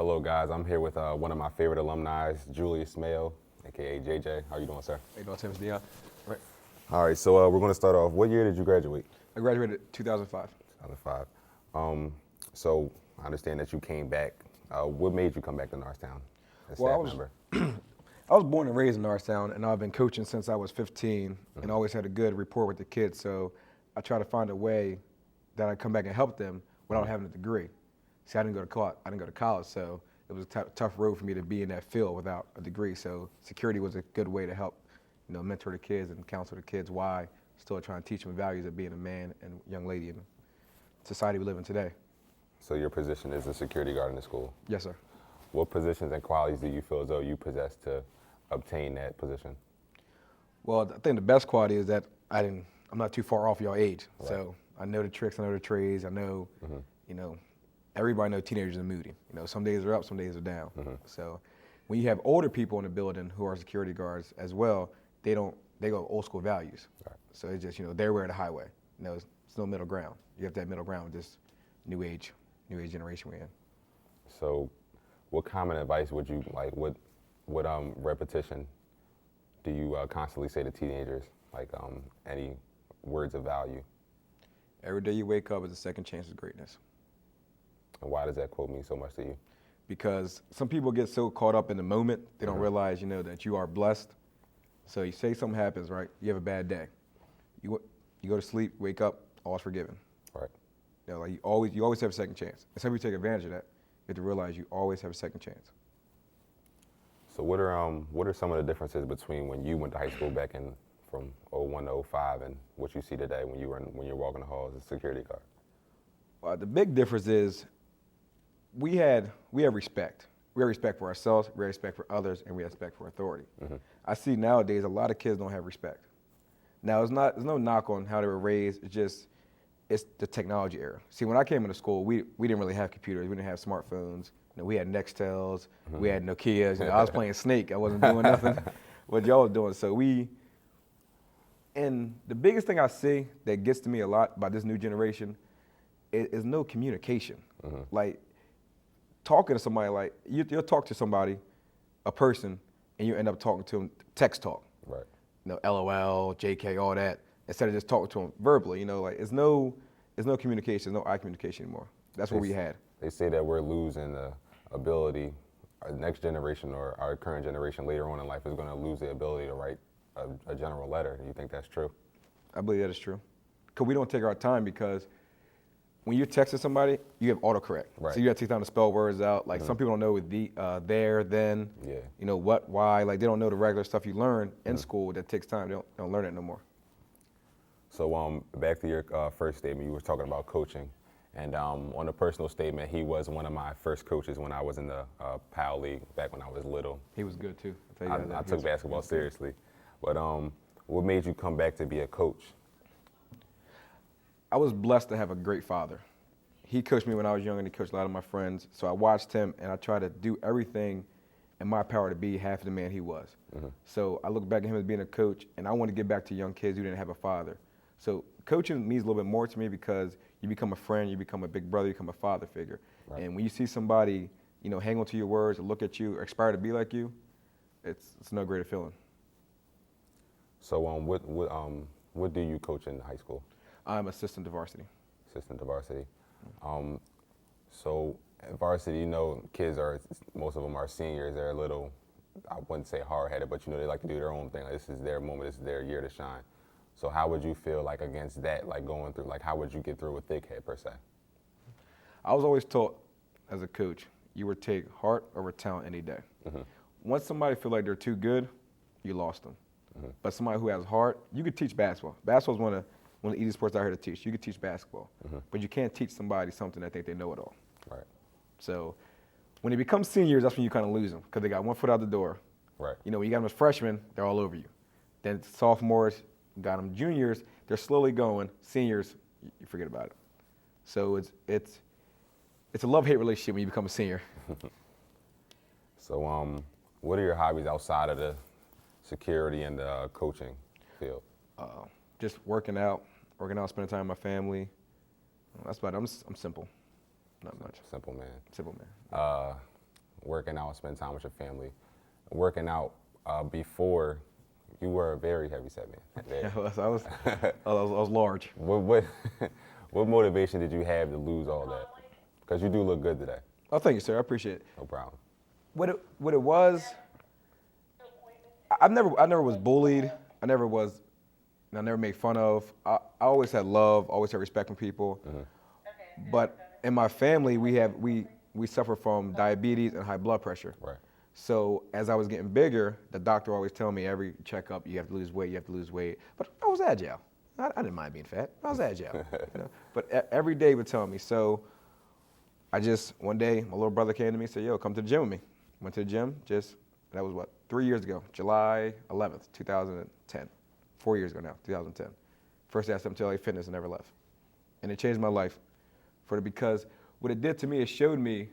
Hello, guys. I'm here with one of my favorite alumni, Julius Mayo, aka JJ. How you doing, sir? How you doing, Tim? It's Dion. Right. All right. So we're going to start off. What year did you graduate? I graduated 2005. 2005. So I understand that you came back. What made you come back to Norristown as Well, staff member? I was born and raised in Norristown, and I've been coaching since I was 15, and always had a good rapport with the kids. So I try to find a way that I come back and help them without having a degree. See, I didn't go to college, so it was a tough road for me to be in that field without a degree. So security was a good way to help, mentor the kids and counsel the kids why still trying to teach them values of being a man and young lady in the society we live in today. So your position is a security guard in the school. Yes, sir. What positions and qualities do you feel as though you possess to obtain that position? Well, I think the best quality is that I'm not too far off your age. Right. So I know the tricks, I know the trades, I know, everybody knows teenagers are moody. Some days are up, some days are down. So when you have older people in the building who are security guards as well, they go old school values. Right. So it's just, their way or the highway. It's no middle ground. You have that middle ground with this new age generation we're in. So what common advice would you like, what repetition do you constantly say to teenagers, like any words of value? Every day you wake up is a second chance of greatness. And why does that quote mean so much to you? Because some people get so caught up in the moment, they don't realize, that you are blessed. So you say something happens, right? You have a bad day. You go to sleep, wake up, all's forgiven. Right. You always have a second chance. And some people take advantage of that. You have to realize you always have a second chance. So what are some of the differences between when you went to high school back in from '01 to '05 and what you see today when you're walking the halls as a security guard? The big difference is we have respect. We have respect for ourselves, we have respect for others, and we have respect for authority. I see nowadays a lot of kids don't have respect. Now, there's no knock on how they were raised. It's the technology era. See, when I came into school, we didn't really have computers. We didn't have smartphones. We had Nextels. We had Nokias. I was playing Snake. I wasn't doing nothing what y'all was doing. So and the biggest thing I see that gets to me a lot about this new generation is no communication. Like, talking to somebody, like, you'll talk to somebody, a person, and you end up talking to them text talk. Right. LOL, JK, all that, instead of just talking to them verbally. It's no communication, no eye communication anymore. That's what we had. They say that we're losing the ability, our next generation or our current generation later on in life is going to lose the ability to write a general letter. Do you think that's true? I believe that is true. Because we don't take our time, because when you're texting somebody, you have autocorrect. Right. So you have to take time to spell words out. Like, some people don't know the, there, then, what, why. Like, they don't know the regular stuff you learn in school that takes time. They don't learn it no more. So back to your first statement, you were talking about coaching. And on a personal statement, he was one of my first coaches when I was in the PAL League back when I was little. He was good too. I'll tell you that. I took basketball seriously. But what made you come back to be a coach? I was blessed to have a great father. He coached me when I was young, and he coached a lot of my friends. So I watched him, and I tried to do everything in my power to be half the man he was. So I look back at him as being a coach, and I want to get back to young kids who didn't have a father. So coaching means a little bit more to me, because you become a friend, you become a big brother, you become a father figure. Right. And when you see somebody, hang on to your words, or look at you, or aspire to be like you, it's no greater feeling. So what do you coach in high school? I'm assistant to varsity. Assistant to varsity. So at varsity, kids most of them are seniors. They're a little, I wouldn't say hard-headed, but they like to do their own thing. Like, this is their moment, this is their year to shine. So how would you feel like against that, like going through, like how would you get through with thick head per se? I was always taught as a coach, you would take heart over talent any day. Once somebody feel like they're too good, you lost them. But somebody who has heart, you could teach basketball. Basketball is one of the easiest sports out here to teach. You could teach basketball, but you can't teach somebody something that they know it all. Right. So when they become seniors, that's when you kind of lose them, because they got one foot out the door. Right. When you got them as freshmen, they're all over you. Then sophomores, got them juniors, they're slowly going. Seniors, you forget about it. So it's a love-hate relationship when you become a senior. So what are your hobbies outside of the security and the coaching field? Just working out, spending time with my family. That's about it. I'm simple, not much. Simple man. Simple man. working out, spend time with your family. Working out before, you were a very heavy set man. Yeah, I was large. What what motivation did you have to lose all that? Because you do look good today. Oh, thank you, sir. I appreciate it. No problem. What it was, I never was bullied. I never made fun of. I always had love, always had respect from people. But in my family, we suffer from diabetes and high blood pressure. Right. So as I was getting bigger, the doctor always tell me every checkup, you have to lose weight, you have to lose weight. But I was agile. I didn't mind being fat. I was agile. You know? But every day would tell me. So one day, my little brother came to me and said, yo, come to the gym with me. Went to the gym, that was 3 years ago, July 11th, 2010. 4 years ago now, 2010. First day I stepped into LA Fitness and never left. And it changed my life because what it did to me, it showed me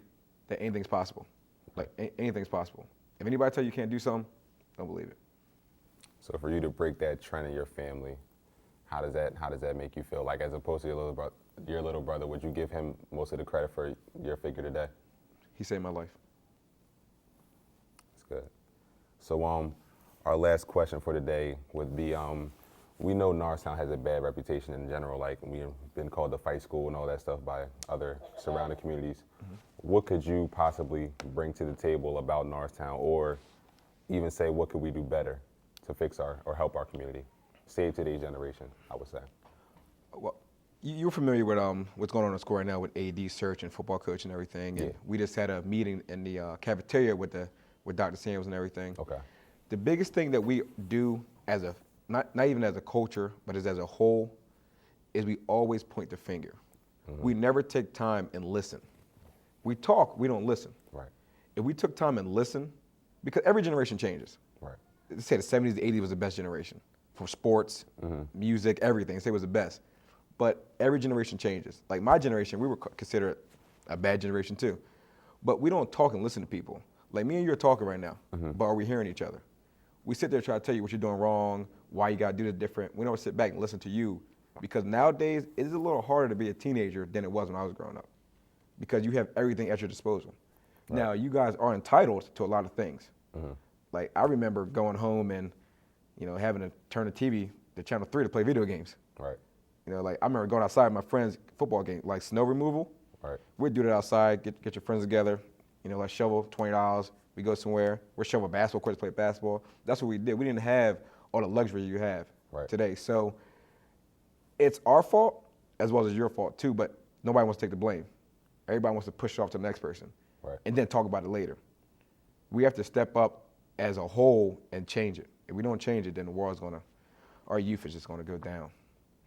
that anything's possible. Like anything's possible. If anybody tell you can't do something, don't believe it. So for you to break that trend in your family, how does that make you feel? Like as opposed to your little brother, would you give him most of the credit for your figure today? He saved my life. That's good. So our last question for today would be, we know Norristown has a bad reputation in general, like we've been called the fight school and all that stuff by other surrounding communities. What could you possibly bring to the table about Norristown, or even say what could we do better to fix or help our community, save today's generation, I would say? Well, you're familiar with what's going on in the school right now with AD search and football coach and everything. And we just had a meeting in the cafeteria with Dr. Samuels and everything. Okay. The biggest thing that we do as not even as a culture, but as a whole, is we always point the finger. We never take time and listen. We talk, we don't listen. Right. If we took time and listen, because every generation changes. Right. They say the 70s, the 80s was the best generation for sports, music, everything. They say it was the best. But every generation changes. Like my generation, we were considered a bad generation too. But we don't talk and listen to people. Like me and you are talking right now, but are we hearing each other? We sit there and try to tell you what you're doing wrong, why you got to do this different. We don't sit back and listen to you, because nowadays it is a little harder to be a teenager than it was when I was growing up, because you have everything at your disposal. Right. Now, you guys are entitled to a lot of things. Like I remember going home and, having to turn the TV to channel 3 to play video games. Right. Like I remember going outside with my friends' football game, like snow removal. Right. We'd do that outside, get your friends together, let's shovel $20. We go somewhere, we're shovel basketball courts, play basketball. That's what we did. We didn't have all the luxury you have today. So it's our fault as well as your fault too, but nobody wants to take the blame. Everybody wants to push it off to the next person and then talk about it later. We have to step up as a whole and change it. If we don't change it, then our youth is just gonna go down.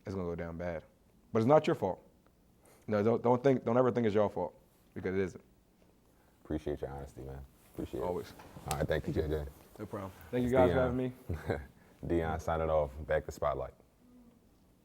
It's gonna go down bad. But it's not your fault. No, don't ever think it's your fault, because it isn't. Appreciate your honesty, man. Appreciate it. Always. All right, thank you, JJ. No problem. Thank you guys for having me. Dion signing off. Back to Spotlight.